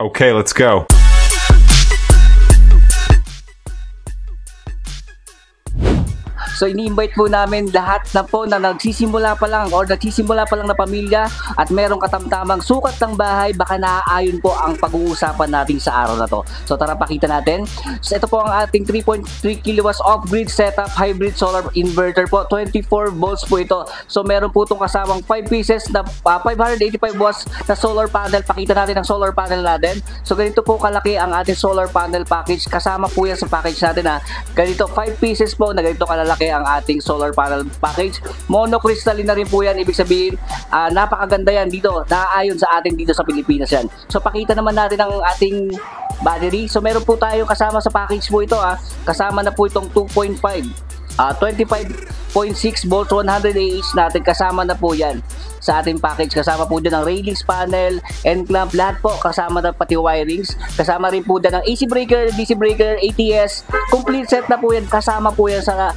Okay, let's go. So ini-invite po namin lahat na po na nagsisimula pa lang na pamilya at merong katamtamang sukat ng bahay, baka naaayon po ang pag-uusapan natin sa araw na to. So tara pakita natin. So ito po ang ating 3.3 kilowatts off-grid setup hybrid solar inverter po. 24 volts po ito. So meron po itong kasamang 5 pieces na 585 watts na solar panel. Pakita natin ang solar panel natin. So ganito po kalaki ang ating solar panel package. Kasama po yan sa package natin ha. Ganito 5 pieces po na ganito kalalaki ang ating solar panel package. Monocrystalline na rin po yan. Ibig sabihin, napakaganda yan dito. Naaayon sa ating dito sa Pilipinas yan. So pakita naman natin ang ating battery. So meron po tayong kasama sa package po ito. Kasama na po itong 2.5 25.6 volts 100 Ah natin. Kasama na po yan sa ating package. Kasama po dyan ang railings panel, end clamp, lahat po. Kasama na pati wirings. Kasama rin po dyan ang AC breaker, DC breaker, ATS. Complete set na po yan. Kasama po yan sa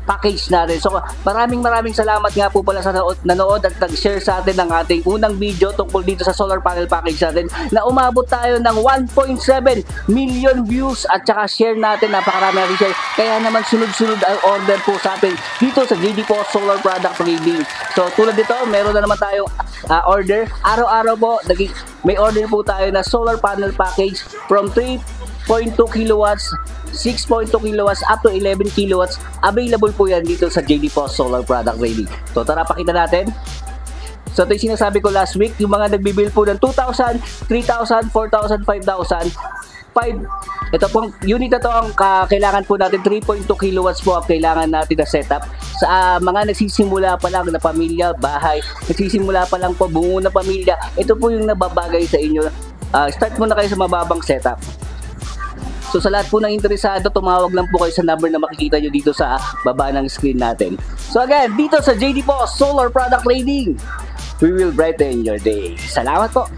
package natin. So maraming salamat nga po pala sa nanood at nag-share sa atin ng ating unang video tungkol dito sa solar panel package natin na umabot tayo ng 1.7 million views at saka share natin. Napakarami natin share. Kaya naman sunod-sunod ang order po sa atin dito sa JD po Solar Product Trading. So tulad dito, meron na naman tayong order. Araw-araw po, may order po tayo na solar panel package from 3.2 kilowatts 6.2 kilowatts up to 11 kilowatts. Available po yan dito sa JD Post Solar Product Trading. So tara pakita natin. So ito yung sinasabi ko last week, yung mga nagbibill po ng 2,000, 3,000, 4,000, 5,000, ito pong unit na to ang kailangan po natin. 3.2 kilowatts po ang kailangan natin na setup sa mga nagsisimula pa lang na pamilya, bahay, nagsisimula pa lang po buo na pamilya. Ito po yung nababagay sa inyo. Start muna kayo sa mababang setup. So sa lahat po ng interesado, tumawag lang po kayo sa number na makikita nyo dito sa baba ng screen natin. So again, dito sa JD po Solar Product Trading, we will brighten your day. Salamat po!